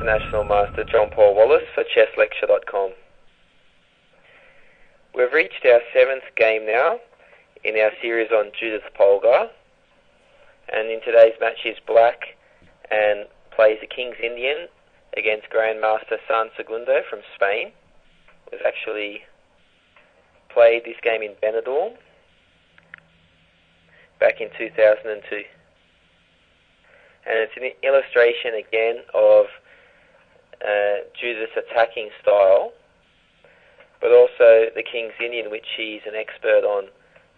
International Master John Paul Wallace for chesslecture.com. We've reached our 7th game now in our series on Judit Polgar, and in today's match is black and plays the King's Indian against Grandmaster Segundo from Spain. We've actually played this game in Benidorm back in 2002. And it's an illustration again of Judith's attacking style, but also the King's Indian, which he's an expert on.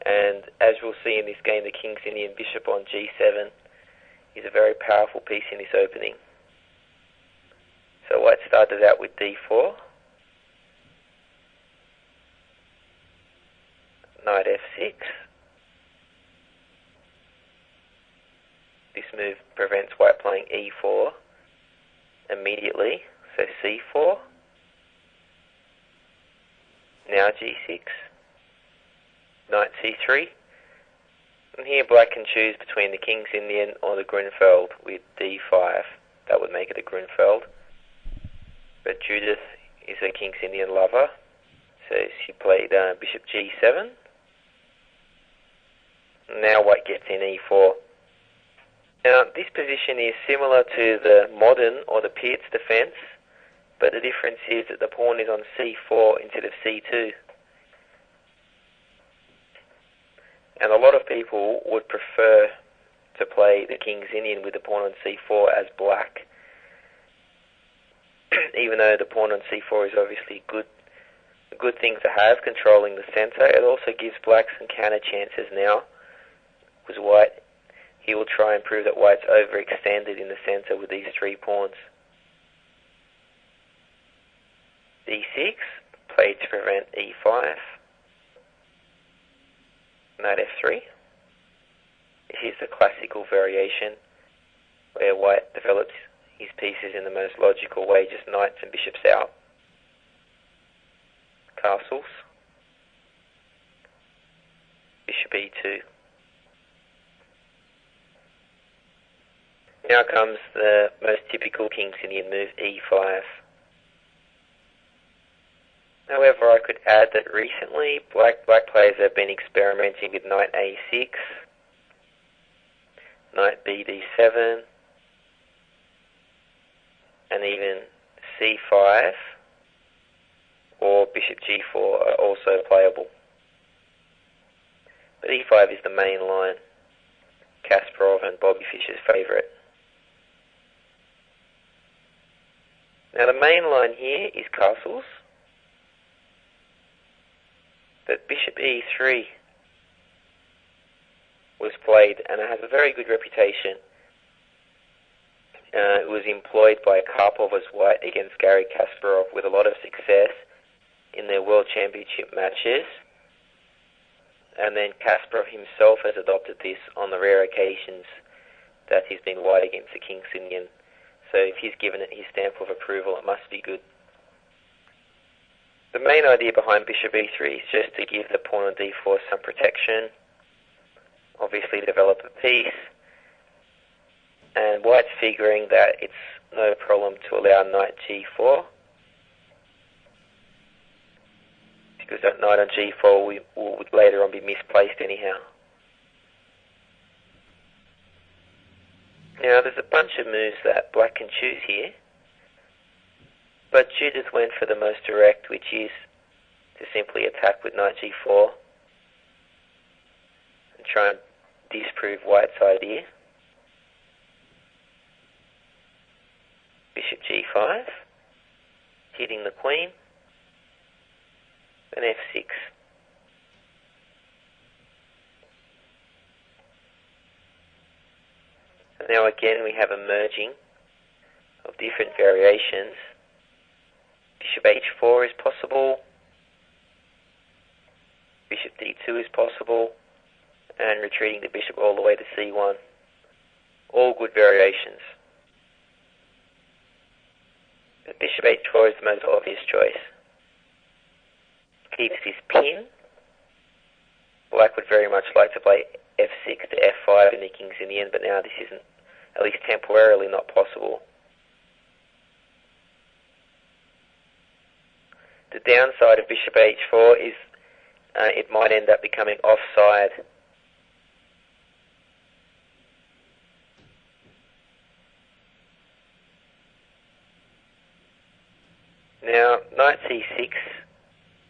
And as we'll see in this game, the King's Indian bishop on g7 is a very powerful piece in this opening. So white started out with d4, knight f6. This move prevents white playing e4 immediately, so c4, now g6, knight c3, and here black can choose between the King's Indian or the Gruenfeld with d5. That would make it a Gruenfeld, but Judith is a King's Indian lover, so she played bishop g7. Now white gets in e4. Now, this position is similar to the modern or the Piet's defense, but the difference is that the pawn is on c4 instead of c2. And a lot of people would prefer to play the King's Indian with the pawn on c4 as black. Even though the pawn on c4 is obviously a good thing to have, controlling the center, it also gives black some counter chances now, because white, he will try and prove that white's overextended in the center with these 3 pawns. d6, played to prevent e5. Knight f3. This is the classical variation where white develops his pieces in the most logical way, just knights and bishops out. Castles. Bishop e2. Now comes the most typical King's Indian move, e5. However, I could add that recently black players have been experimenting with knight a6, knight bd7, and even c5 or bishop g4 are also playable. But e5 is the main line, Kasparov and Bobby Fischer's favourite. Now the main line here is castles, but bishop e3 was played and it has a very good reputation. It was employed by Karpov as white against Garry Kasparov with a lot of success in their World Championship matches, and then Kasparov himself has adopted this on the rare occasions that he's been white against the King's Indian. So if he's given it his stamp of approval, it must be good. The main idea behind bishop e3 is just to give the pawn on d4 some protection, obviously develop a piece, and white's figuring that it's no problem to allow knight g4, because that knight on g4 would later on be misplaced anyhow. Now there's a bunch of moves that black can choose here, but Judith went for the most direct, which is to simply attack with knight g4 and try and disprove white's idea. Bishop g5, hitting the queen, and f6. And now again we have a merging of different variations. Bishop h4 is possible, bishop d2 is possible, and retreating the bishop all the way to c1. All good variations. But bishop h4 is the most obvious choice. Keeps this pin. Black would very much like to play f6 to f5 in the King's Indian, but now this isn't, at least temporarily, not possible. The downside of bishop h4 is it might end up becoming offside. Now, knight c6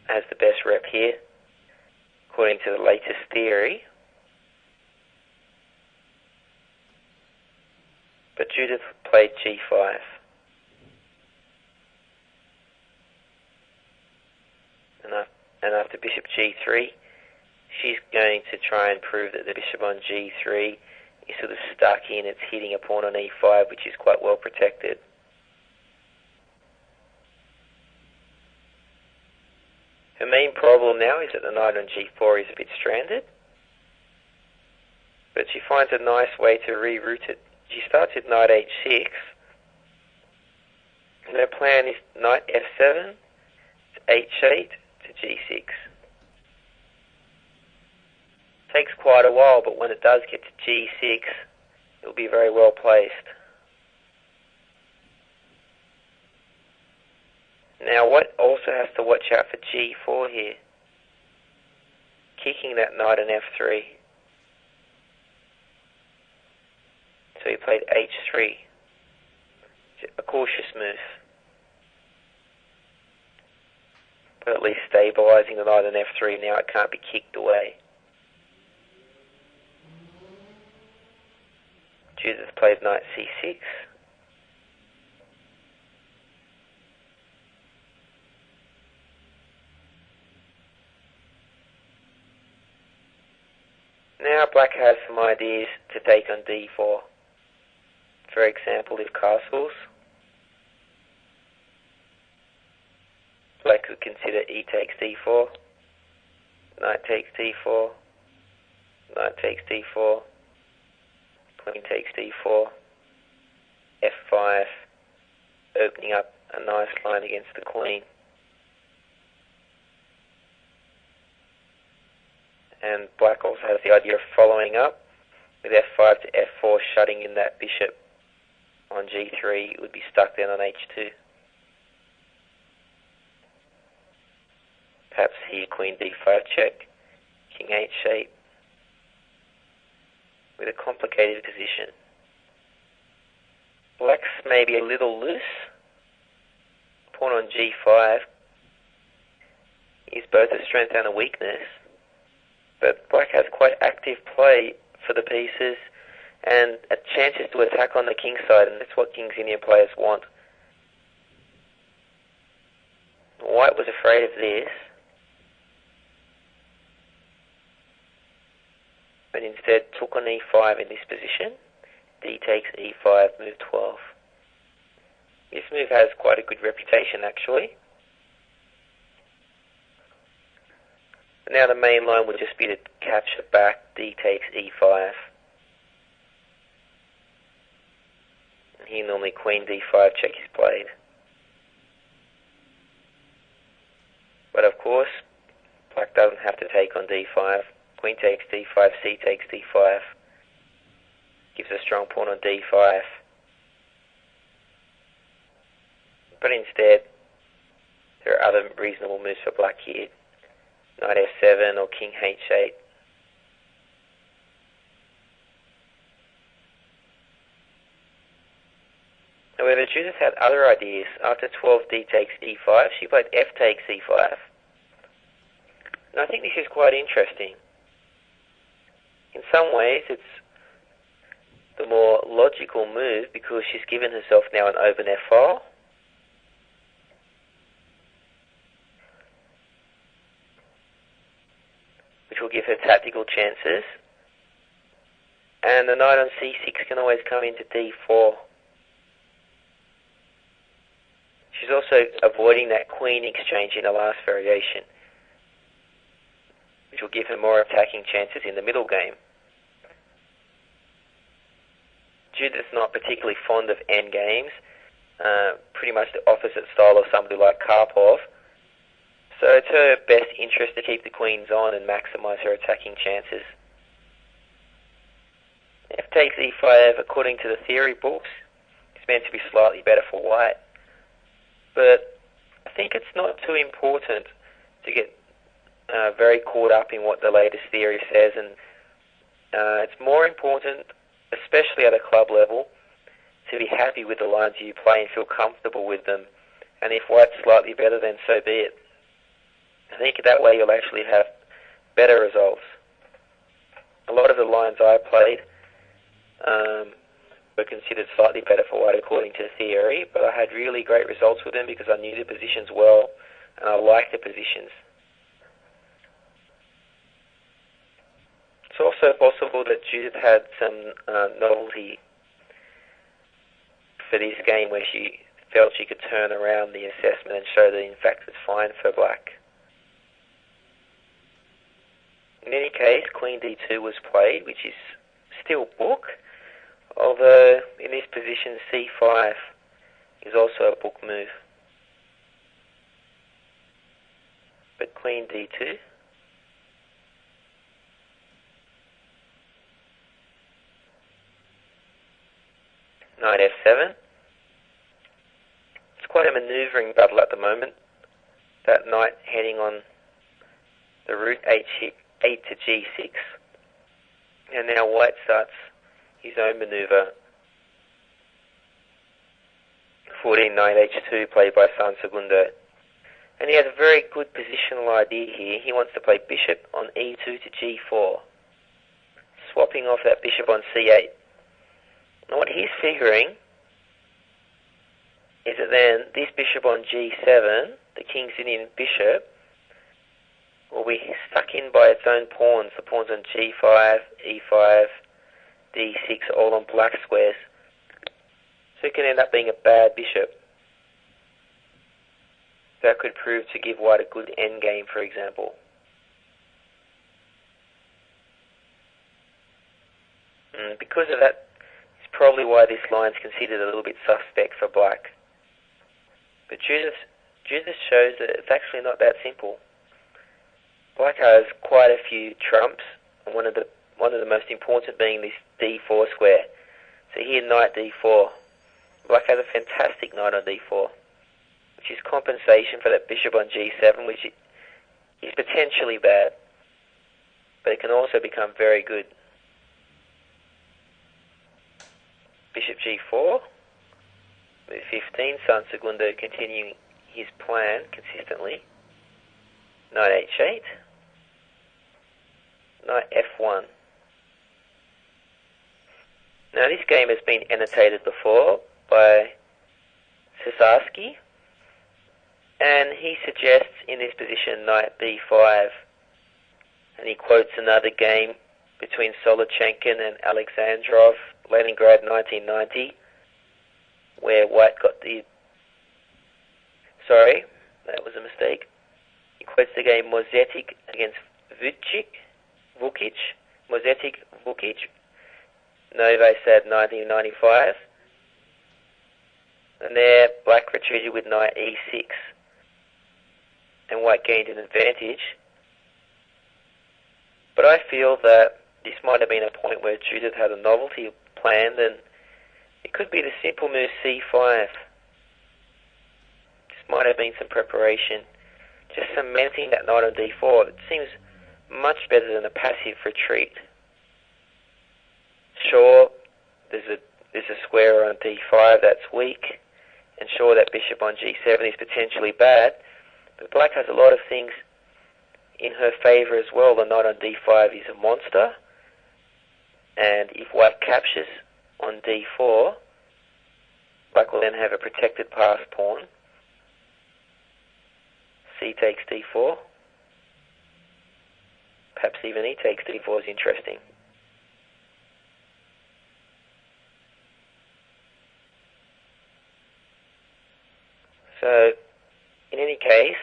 has the best rep here, according to the latest theory. But Judith played g5. And after bishop g3, she's going to try and prove that the bishop on g3 is sort of stuck in. It's hitting a pawn on e5, which is quite well protected. Her main problem now is that the knight on g4 is a bit stranded, but she finds a nice way to reroute it. She starts with knight h6, and her plan is knight f7 to h8 to g6. Takes quite a while, but when it does get to g6, it'll be very well placed. Now, what also has to watch out for g4 here? Kicking that knight on f3. So he played h3. A cautious move. But at least stabilising the knight on f3. Now it can't be kicked away. Judith played knight c6. Now black has some ideas to take on d4. For example, if castles, black could consider e takes d4, knight takes d4, knight takes d4, queen takes d4, f5, opening up a nice line against the queen. And black also has the idea of following up with f5 to f4, shutting in that bishop on g3. It would be stuck then on h2. Perhaps here queen d5 check, king h8, with a complicated position. Black's maybe a little loose. Pawn on g5 is both a strength and a weakness. But black has quite active play for the pieces and chances to attack on the king side, and that's what King's Indian players want. White was afraid of this, but instead took on e5 in this position. D takes e5, move 12. This move has quite a good reputation, actually. Now the main line would just be to capture back, d takes e5. And here normally queen d5 check is played. But of course, black doesn't have to take on d5. Queen takes d5, c takes d5. Gives a strong pawn on d5. But instead, there are other reasonable moves for black here. Knight f7 or king h8. However, Judith had other ideas. After 12 d takes e5, she played f takes e5. And I think this is quite interesting. In some ways, it's the more logical move because she's given herself now an open f-file. Which will give her tactical chances. And the knight on c6 can always come into d4. She's also avoiding that queen exchange in the last variation, which will give her more attacking chances in the middle game. Judith's not particularly fond of endgames, pretty much the opposite style of somebody like Karpov. So it's her best interest to keep the queens on and maximise her attacking chances. F takes e5, according to the theory books, is meant to be slightly better for white. But I think it's not too important to get very caught up in what the latest theory says, and it's more important, especially at a club level, to be happy with the lines you play and feel comfortable with them. And if white's slightly better, then so be it. I think that way you'll actually have better results. A lot of the lines I played were considered slightly better for white according to theory, but I had really great results with them because I knew the positions well and I liked the positions. It's also possible that Judith had some novelty for this game where she felt she could turn around the assessment and show that in fact it's fine for black. In any case, Queen D2 was played, which is still book, although in this position C5 is also a book move. But Queen D2, Knight F7. It's quite a manoeuvring battle at the moment. That knight heading on the route H8 to G6. And now white starts his own manoeuvre. 14 Knight H2 played by Segundo. And he has a very good positional idea here. He wants to play bishop on E2 to G4. Swapping off that bishop on C8. Now what he's figuring is that then this bishop on G7, the King's Indian bishop, will be stuck in by its own pawns. The pawns on G5, E5, D6, all on black squares. So it can end up being a bad bishop. That could prove to give white a good endgame, for example. Because of that, it's probably why this line is considered a little bit suspect for black. But Judith shows that it's actually not that simple. Black has quite a few trumps, and one of the most important being this D4 square. So here, knight D4. Black has a fantastic knight on D4, which is compensation for that bishop on G7, which is potentially bad, but it can also become very good. Bishop G4, move 15, Segundo continuing his plan consistently. Knight H8, Knight F1. Now this game has been annotated before by Cesarski, and he suggests in this position Knight B5, and he quotes another game between Solochenkin and Alexandrov, Leningrad 1990, where white got the... Sorry, that was a mistake. He quotes the game Mozetic against Vukic, Mozetic, Vukic, Novi Sad 1995. And there, black retreated with knight E6, and white gained an advantage. But I feel that this might have been a point where Judith had a novelty planned, and it could be the simple move C5. This might have been some preparation, just cementing that knight on D4. It seems much better than a passive retreat. Sure, there's a square on D5 that's weak, and sure, that bishop on G7 is potentially bad, but black has a lot of things in her favour as well. The knight on D5 is a monster, and if white captures on D4, black will then have a protected pass pawn. C takes D4. Perhaps even E takes D4 is interesting. So, in any case,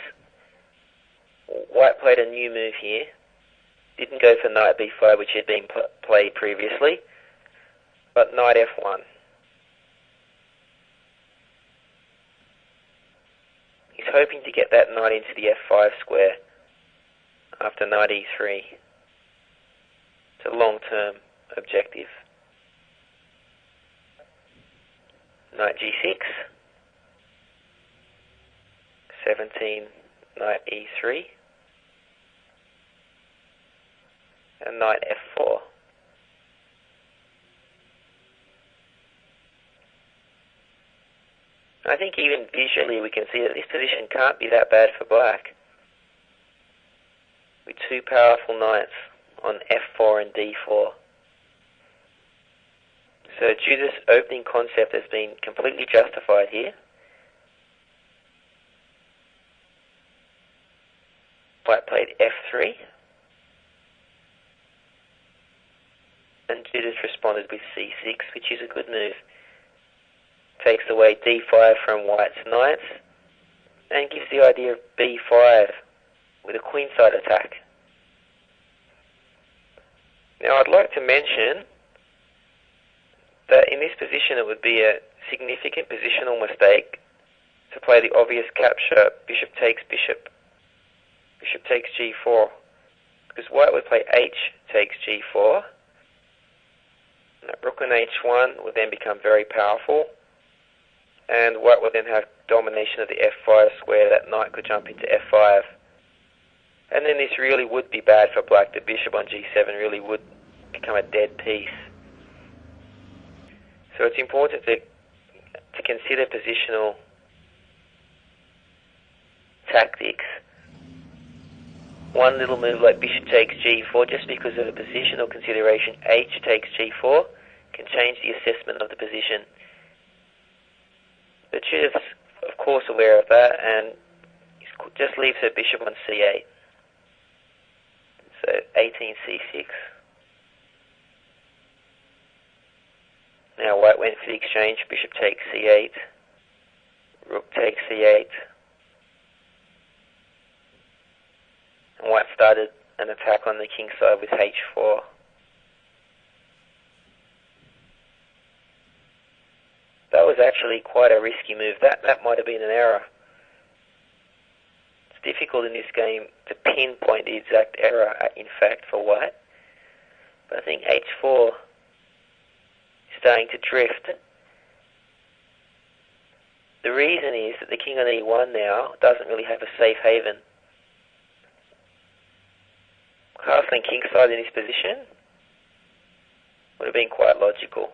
white played a new move here. Didn't go for knight B5, which had been played previously, but knight F1. He's hoping to get that knight into the F5 square after knight E3. It's a long-term objective. Knight G6. 17, knight e3, and knight f4. I think even visually we can see that this position can't be that bad for black, with two powerful knights on f4 and d4. So Judith's opening concept has been completely justified here. White played f3, and Judith responded with c6, which is a good move. Takes away d5 from White's knights, and gives the idea of b5 with a queenside attack. Now I'd like to mention that in this position it would be a significant positional mistake to play the obvious capture, bishop takes bishop, bishop takes g4, because White would play h takes g4, and that rook on h1 would then become very powerful, and White would then have domination of the f5 square. That knight could jump into f5, and then this really would be bad for black. The bishop on g7 really would become a dead piece. So it's important to consider positional tactics. One little move like bishop takes g4, just because of a positional consideration, h takes g4, can change the assessment of the position. But Judith's of course aware of that, and just leaves her bishop on c8. So 18 c6. Now White went for the exchange, bishop takes c8, rook takes c8, and White started an attack on the king side with h4. That was actually quite a risky move. That might have been an error. It's difficult in this game to pinpoint the exact error, in fact, for White. But I think h4 is starting to drift. The reason is that the king on e1 now doesn't really have a safe haven. Castling kingside in this position would have been quite logical.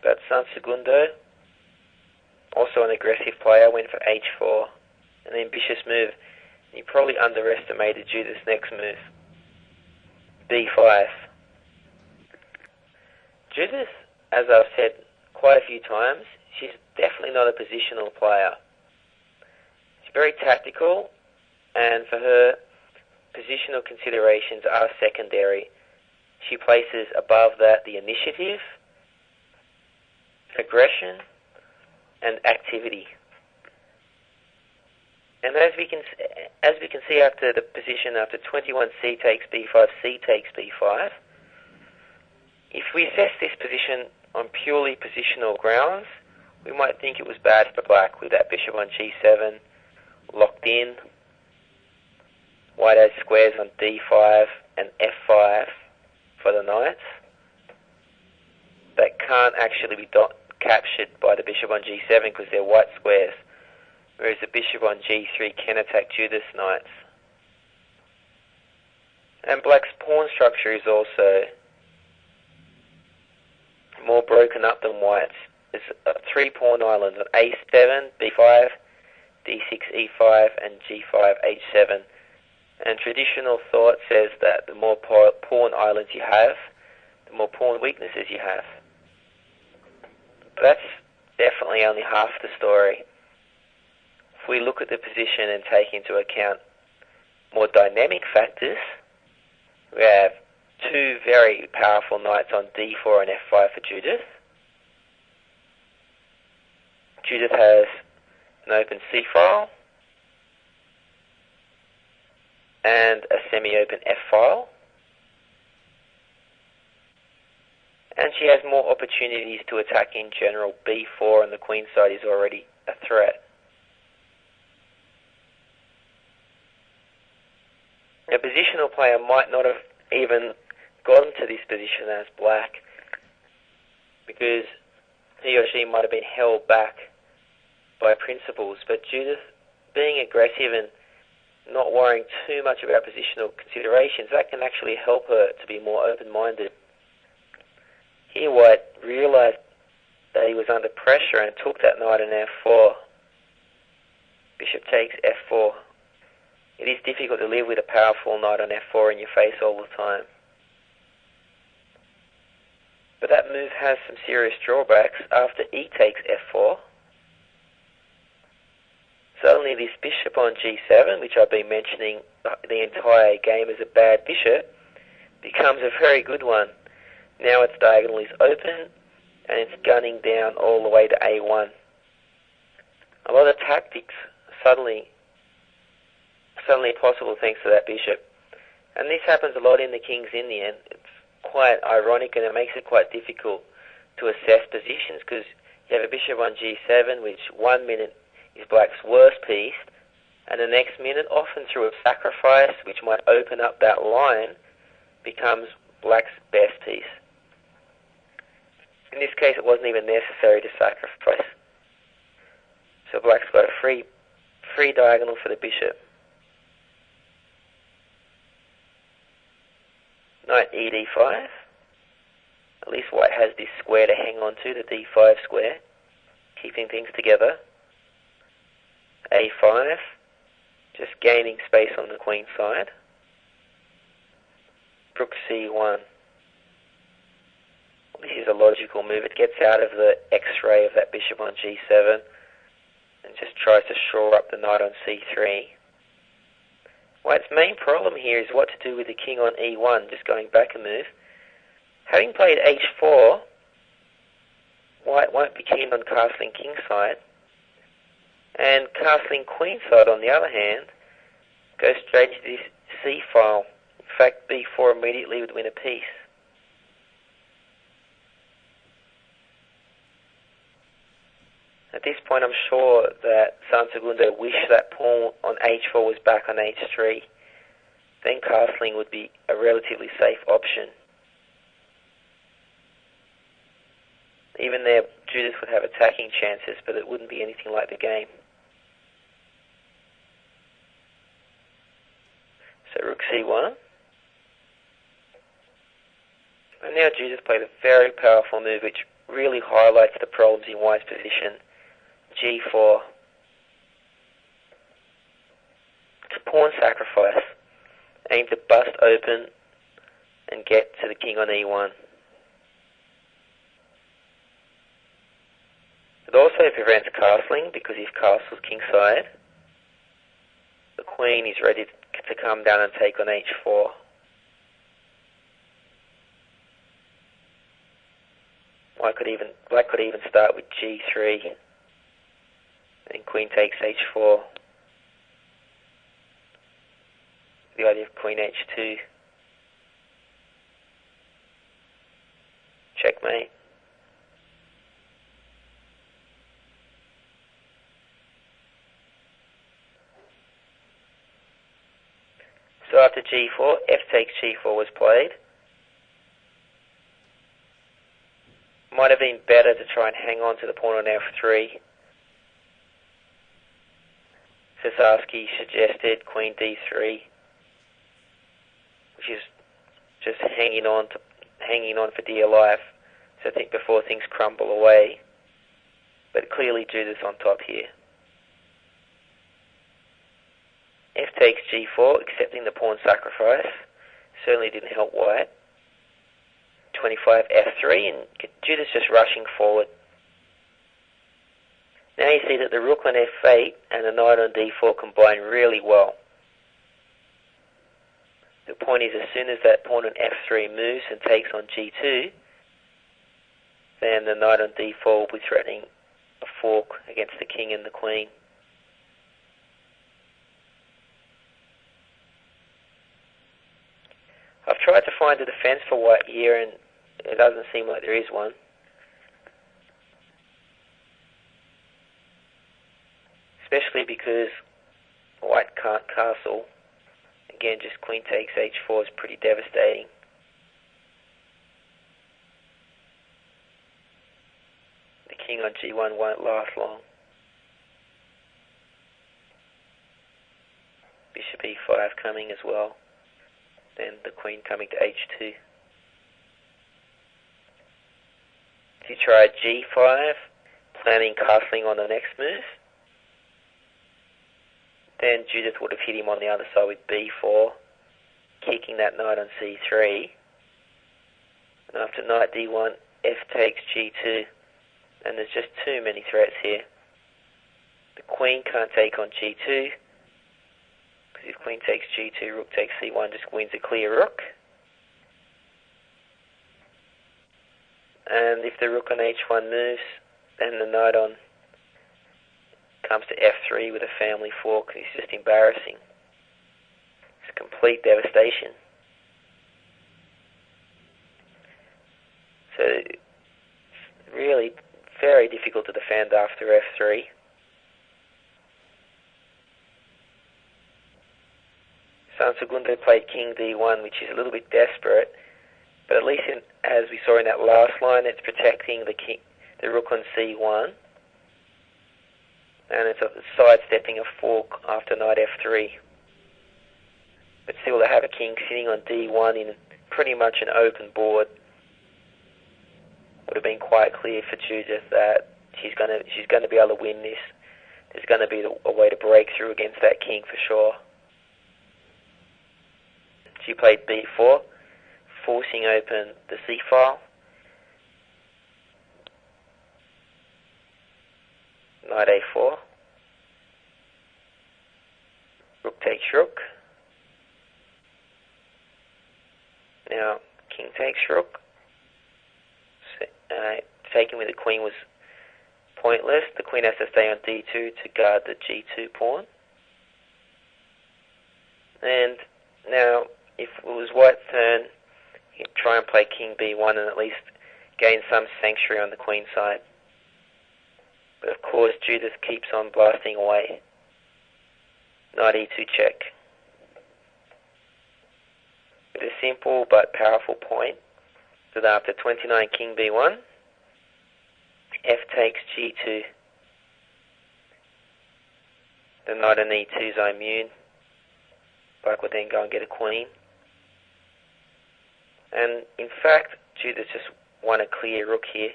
But Segundo, also an aggressive player, went for h4, an ambitious move. You probably underestimated Judith's next move, b5. Judith, as I've said quite a few times, she's definitely not a positional player. She's very tactical, and for her, positional considerations are secondary. She places above that the initiative, aggression, and activity. And as we can see after the position, after 21 c takes b5, c takes b5, if we assess this position on purely positional grounds, we might think it was bad for black with that bishop on g7 locked in. White has squares on d5 and f5 for the knights that can't actually be captured by the bishop on g7 because they're white squares, whereas the bishop on g3 can attack Judith's knights. And black's pawn structure is also more broken up than white's. There's 3 pawn islands on a7, b5, d6, e5, and g5, h7. And traditional thought says that the more pawn islands you have, the more pawn weaknesses you have. But that's definitely only half the story. If we look at the position and take into account more dynamic factors, we have 2 very powerful knights on d4 and f5 for Judith. Judith has an open c-file and a semi-open f-file. And she has more opportunities to attack in general. b4 and the queen side is already a threat. A positional player might not have even gotten to this position as black because he or she might have been held back by principles. But Judith, being aggressive and not worrying too much about positional considerations, that can actually help her to be more open-minded. Here White realised that he was under pressure and took that knight on f4. Bishop takes f4. It is difficult to live with a powerful knight on f4 in your face all the time. But that move has some serious drawbacks. After e takes f4, suddenly this bishop on g7, which I've been mentioning the entire game as a bad bishop, becomes a very good one. Now its diagonal is open and it's gunning down all the way to a1. A lot of tactics suddenly possible thanks to that bishop. And this happens a lot in the King's Indian. It's quite ironic and it makes it quite difficult to assess positions, because you have a bishop on g7, which 1 minute is black's worst piece, and the next minute, often through a sacrifice which might open up that line, becomes black's best piece. In this case, it wasn't even necessary to sacrifice. So black's got a free diagonal for the bishop. Knight e d5. At least white has this square to hang on to, the d5 square, keeping things together. a5, just gaining space on the queen side. Rook c1. This is a logical move. It gets out of the x-ray of that bishop on g7 and just tries to shore up the knight on c3. White's main problem here is what to do with the king on e1, just going back a move. Having played h4, White won't be keen on castling kingside, and castling queenside, on the other hand, goes straight to this c file. In fact, b4 immediately would win a piece. At this point, I'm sure that Segundo wished that pawn on h4 was back on h3. Then castling would be a relatively safe option. Even there, Judith would have attacking chances, but it wouldn't be anything like the game. So rook c1. And now Judith played a very powerful move which really highlights the problems in White's position. g4. It's a pawn sacrifice, aimed to bust open and get to the king on e1. It also prevents castling, because if castles kingside, the queen is ready to come down and take on h4. Black could even start with g3. And queen takes h4. The idea of queen h2. Checkmate. So after g4, f takes g4 was played. Might have been better to try and hang on to the pawn on f3. Sasaki suggested queen d3, which is just hanging on for dear life. So I think before things crumble away. But clearly Judith's on top here. F takes g4, accepting the pawn sacrifice. Certainly didn't help White. 25 f3, and Judith's just rushing forward. Now you see that the rook on f8 and the knight on d4 combine really well. The point is, as soon as that pawn on f3 moves and takes on g2, then the knight on d4 will be threatening a fork against the king and the queen. I've tried to find a defense for White here, and it doesn't seem like there is one. Especially because White can't castle. Again, just queen takes h4 is pretty devastating. king on g1 won't last long. Bishop e5 coming as well. Then the queen coming to h2. He tried g5, planning castling on the next move. Then Judith would have hit him on the other side with b4, kicking that knight on c3. And after knight d1, f takes g2, and there's just too many threats here. The queen can't take on g2, because if queen takes g2, rook takes c1, just wins a clear rook. And if the rook on h1 moves, then the knight on comes to f3 with a family fork. It's just embarrassing. It's complete devastation. So, really very difficult to defend after f3. Segundo played king d1, which is a little bit desperate, but at least as we saw in that last line, it's protecting the rook on c1, and it's sidestepping a fork after knight f3. But still, to have a king sitting on d1 in pretty much an open board would have been quite clear for Judith that she's going to be able to win this. There's going to be a way to break through against that king for sure. She played b4, forcing open the c-file. Knight a4. Rook takes rook. Now, king takes rook. Taking with the queen was pointless. The queen has to stay on d2 to guard the g2 pawn. And now, if it was white's turn, he'd try and play king b1 and at least gain some sanctuary on the queen side. But of course, Judith keeps on blasting away. Knight e2 check. With a simple but powerful point, that after 29 king b1, f takes g2. The knight on e2 is immune. Black would then go and get a queen. And in fact, Judith just won a clear rook here.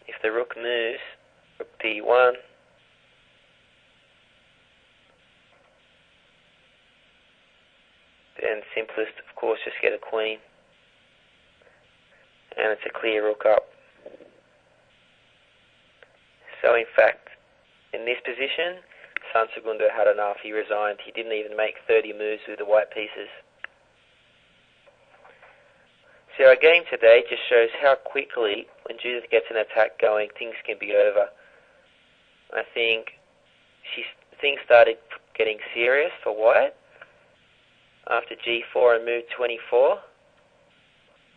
If the rook moves, rook d1, then simplest, of course, just get a queen. And it's a clear rook up. So in fact, in this position, Segundo had enough. He resigned. He didn't even make 30 moves with the white pieces. So our game today just shows how quickly, when Judith gets an attack going, things can be over. I think things started getting serious for white after g4 and move 24.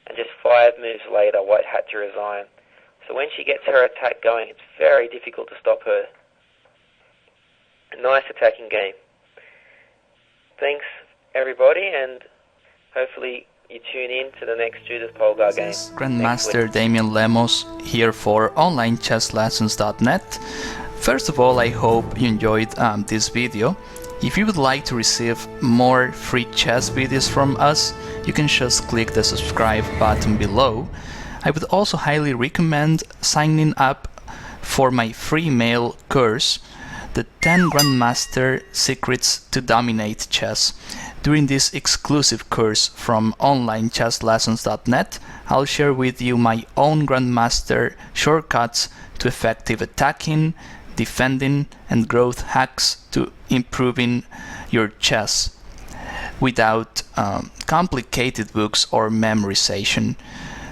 And just 5 moves later, white had to resign. So when she gets her attack going, it's very difficult to stop her. A nice attacking game. Thanks, everybody, and hopefully you tune in to the next Judit Polgar game. Grandmaster Damien Lemos here for onlinechesslessons.net. First of all, I hope you enjoyed this video. If you would like to receive more free chess videos from us, you can just click the subscribe button below. I would also highly recommend signing up for my free mail course, the 10 Grandmaster Secrets to Dominate Chess. During this exclusive course from onlinechesslessons.net, I'll share with you my own Grandmaster shortcuts to effective attacking, defending, and growth hacks to improving your chess without complicated books or memorization.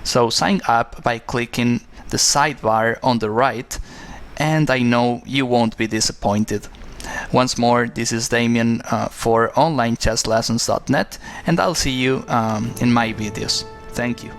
So sign up by clicking the sidebar on the right, and I know you won't be disappointed. Once more, this is Damien for onlinechesslessons.net, and I'll see you in my videos. Thank you.